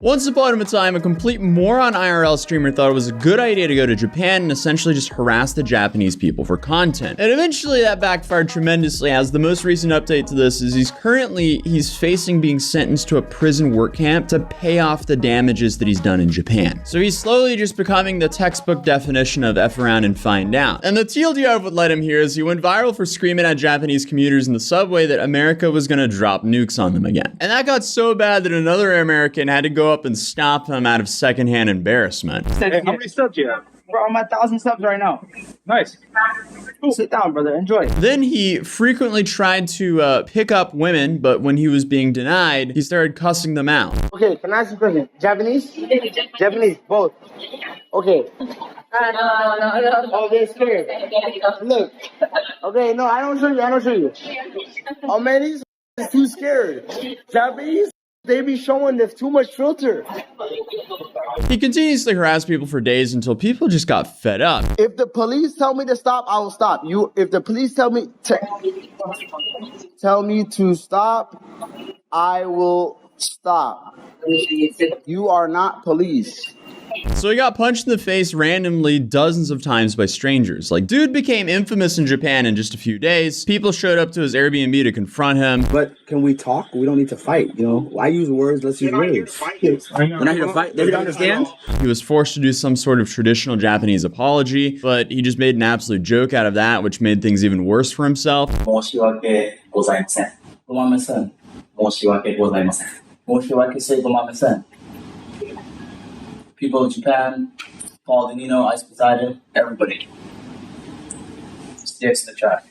Once upon a time, a complete moron IRL streamer thought it was a good idea to go to Japan and essentially just harass the Japanese people for content. And eventually that backfired tremendously, as the most recent update to this is he's facing being sentenced to a prison work camp to pay off the damages that he's done in Japan. So he's slowly just becoming the textbook definition of F around and find out. And the TLDR of what led him here is he went viral for screaming at Japanese commuters in the subway that America was gonna drop nukes on them again. And that got so bad that another American had to go up and stop him out of secondhand embarrassment. Hey, how many subs do you have? Bro, I'm at 1,000 subs right now. Nice. Cool. Sit down, brother. Enjoy. Then he frequently tried to pick up women, but when he was being denied, he started cussing them out. Okay, can I ask you a question? Japanese? Japanese, both. Okay. No. Oh, they're scared. Look. Okay, no, I don't show you. Oh, man, these is too scared. Japanese, they be showing there's too much filter. He continuously harassed people for days until people just got fed up. If the police tell me to stop, I will stop. If the police tell me to stop, I will stop. You are not police. So he got punched in the face randomly dozens of times by strangers. Like, dude became infamous in Japan in just a few days. People showed up to his Airbnb to confront him. But can we talk? We don't need to fight, you know? Why use words? Let's use words. We're not here to fight. They don't understand? He was forced to do some sort of traditional Japanese apology, but he just made an absolute joke out of that, which made things even worse for himself. People of Japan, Paul Danino, Ice Poseidon, everybody. Sticks in the track.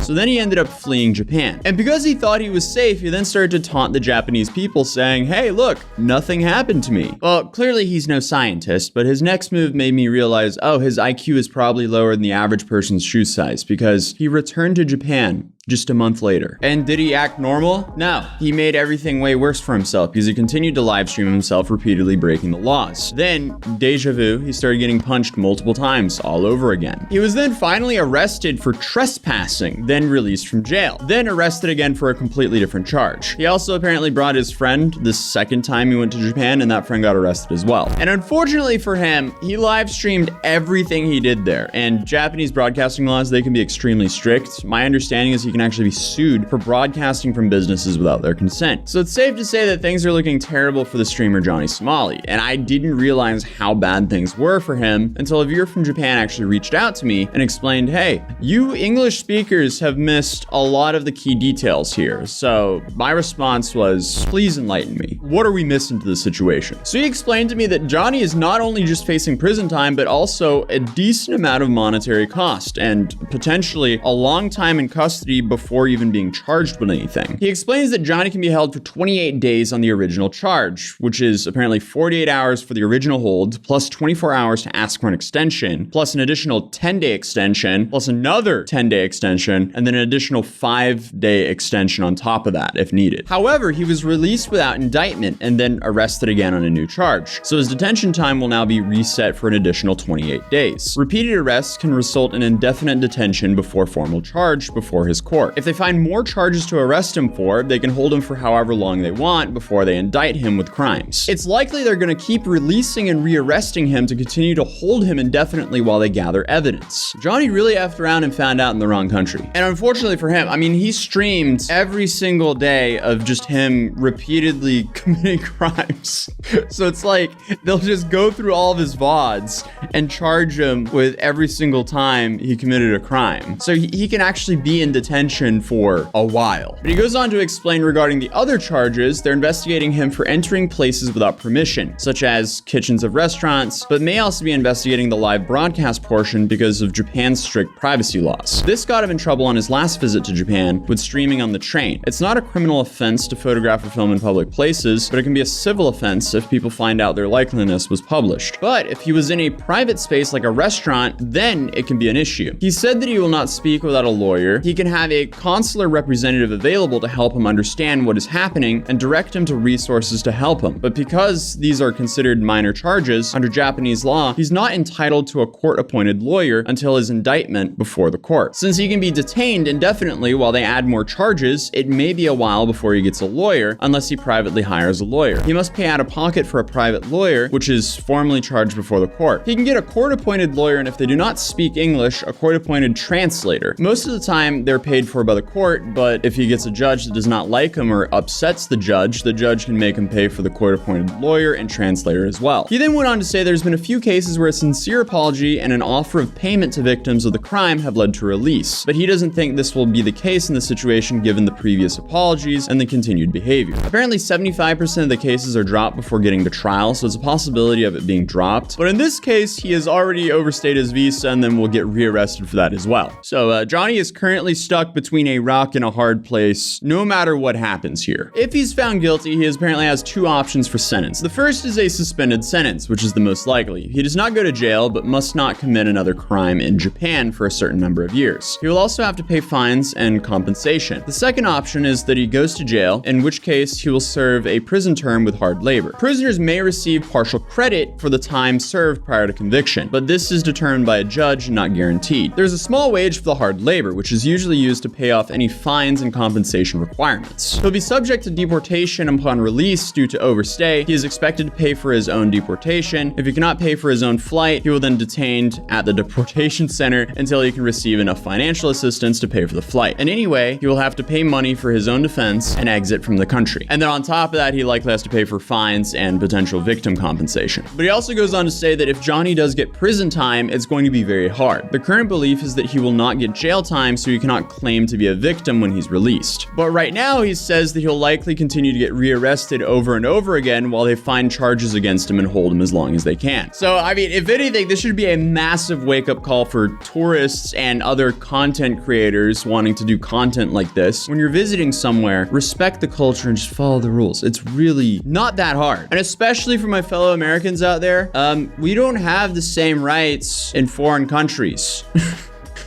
So then he ended up fleeing Japan. And because he thought he was safe, he then started to taunt the Japanese people saying, hey, look, nothing happened to me. Well, clearly he's no scientist, but his next move made me realize, oh, his IQ is probably lower than the average person's shoe size, because he returned to Japan just a month later. And did he act normal? No. He made everything way worse for himself because he continued to live stream himself repeatedly breaking the laws. Then, deja vu, he started getting punched multiple times all over again. He was then finally arrested for trespassing, then released from jail, then arrested again for a completely different charge. He also apparently brought his friend the second time he went to Japan, and that friend got arrested as well. And unfortunately for him, he live streamed everything he did there, and Japanese broadcasting laws, they can be extremely strict. My understanding is he can actually be sued for broadcasting from businesses without their consent. So it's safe to say that things are looking terrible for the streamer Johnny Somali, and I didn't realize how bad things were for him until a viewer from Japan actually reached out to me and explained, hey, you English speakers have missed a lot of the key details here. So my response was, please enlighten me. What are we missing to this situation? So he explained to me that Johnny is not only just facing prison time, but also a decent amount of monetary cost and potentially a long time in custody before even being charged with anything. He explains that Johnny can be held for 28 days on the original charge, which is apparently 48 hours for the original hold, plus 24 hours to ask for an extension, plus an additional 10-day extension, plus another 10-day extension, and then an additional 5-day extension on top of that if needed. However, he was released without indictment and then arrested again on a new charge. So his detention time will now be reset for an additional 28 days. Repeated arrests can result in indefinite detention before formal charge before his court. If they find more charges to arrest him for, they can hold him for however long they want before they indict him with crimes. It's likely they're going to keep releasing and rearresting him to continue to hold him indefinitely while they gather evidence. Johnny really effed around and found out in the wrong country. And unfortunately for him, I mean, he streamed every single day of just him repeatedly committing crimes. So it's like, they'll just go through all of his VODs and charge him with every single time he committed a crime. So he can actually be in detention for a while. But he goes on to explain regarding the other charges, they're investigating him for entering places without permission, such as kitchens of restaurants, but may also be investigating the live broadcast portion because of Japan's strict privacy laws. This got him in trouble on his last visit to Japan with streaming on the train. It's not a criminal offense to photograph or film in public places, but it can be a civil offense if people find out their likeliness was published. But if he was in a private space like a restaurant, then it can be an issue. He said that he will not speak without a lawyer. He can have a consular representative available to help him understand what is happening and direct him to resources to help him. But because these are considered minor charges under Japanese law, he's not entitled to a court-appointed lawyer until his indictment before the court. Since he can be detained indefinitely while they add more charges, it may be a while before he gets a lawyer unless he privately hires a lawyer. He must pay out of pocket for a private lawyer, which is formally charged before the court. He can get a court-appointed lawyer, and if they do not speak English, a court-appointed translator. Most of the time, they're paid for by the court, but if he gets a judge that does not like him or upsets the judge can make him pay for the court-appointed lawyer and translator as well. He then went on to say there's been a few cases where a sincere apology and an offer of payment to victims of the crime have led to release, but he doesn't think this will be the case in this situation given the previous apologies and the continued behavior. Apparently 75% of the cases are dropped before getting to trial, so it's a possibility of it being dropped, but in this case he has already overstayed his visa and then will get rearrested for that as well. So Johnny is currently stuck between a rock and a hard place no matter what happens here. If he's found guilty, he apparently has two options for sentence. The first is a suspended sentence, which is the most likely. He does not go to jail, but must not commit another crime in Japan for a certain number of years. He will also have to pay fines and compensation. The second option is that he goes to jail, in which case he will serve a prison term with hard labor. Prisoners may receive partial credit for the time served prior to conviction, but this is determined by a judge and not guaranteed. There's a small wage for the hard labor, which is usually used to pay off any fines and compensation requirements. He'll be subject to deportation upon release due to overstay. He is expected to pay for his own deportation. If he cannot pay for his own flight, he will then detained at the deportation center until he can receive enough financial assistance to pay for the flight. And anyway, he will have to pay money for his own defense and exit from the country. And then on top of that, he likely has to pay for fines and potential victim compensation. But he also goes on to say that if Johnny does get prison time, it's going to be very hard. The current belief is that he will not get jail time, so he cannot claim to be a victim when he's released. But right now, he says that he'll likely continue to get rearrested over and over again while they find charges against him and hold him as long as they can. So, I mean, if anything, this should be a massive wake-up call for tourists and other content creators wanting to do content like this. When you're visiting somewhere, respect the culture and just follow the rules. It's really not that hard. And especially for my fellow Americans out there, we don't have the same rights in foreign countries.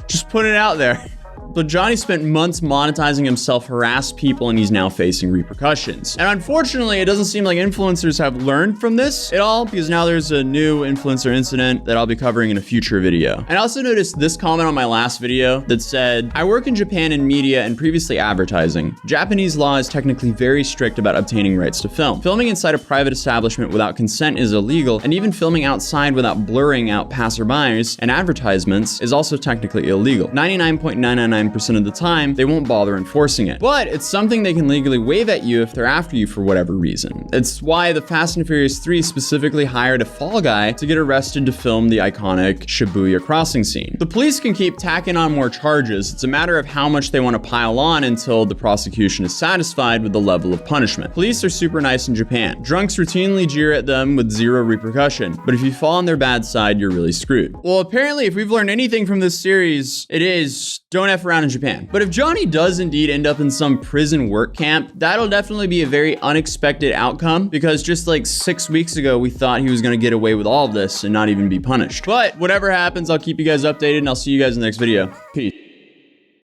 Just put it out there. But Johnny spent months monetizing himself, harassed people, and he's now facing repercussions. And unfortunately, it doesn't seem like influencers have learned from this at all, because now there's a new influencer incident that I'll be covering in a future video. And I also noticed this comment on my last video that said, I work in Japan in media and previously advertising. Japanese law is technically very strict about obtaining rights to film. Filming inside a private establishment without consent is illegal, and even filming outside without blurring out passerbys and advertisements is also technically illegal. 99.999% of the time, they won't bother enforcing it. But it's something they can legally wave at you if they're after you for whatever reason. It's why the Fast and Furious 3 specifically hired a fall guy to get arrested to film the iconic Shibuya crossing scene. The police can keep tacking on more charges. It's a matter of how much they want to pile on until the prosecution is satisfied with the level of punishment. Police are super nice in Japan. Drunks routinely jeer at them with zero repercussion. But if you fall on their bad side, you're really screwed. Well, apparently, if we've learned anything from this series, it is don't F around in Japan. But if Johnny does indeed end up in some prison work camp, that'll definitely be a very unexpected outcome, because just like 6 weeks ago, we thought he was going to get away with all of this and not even be punished. But whatever happens, I'll keep you guys updated, and I'll see you guys in the next video. Peace.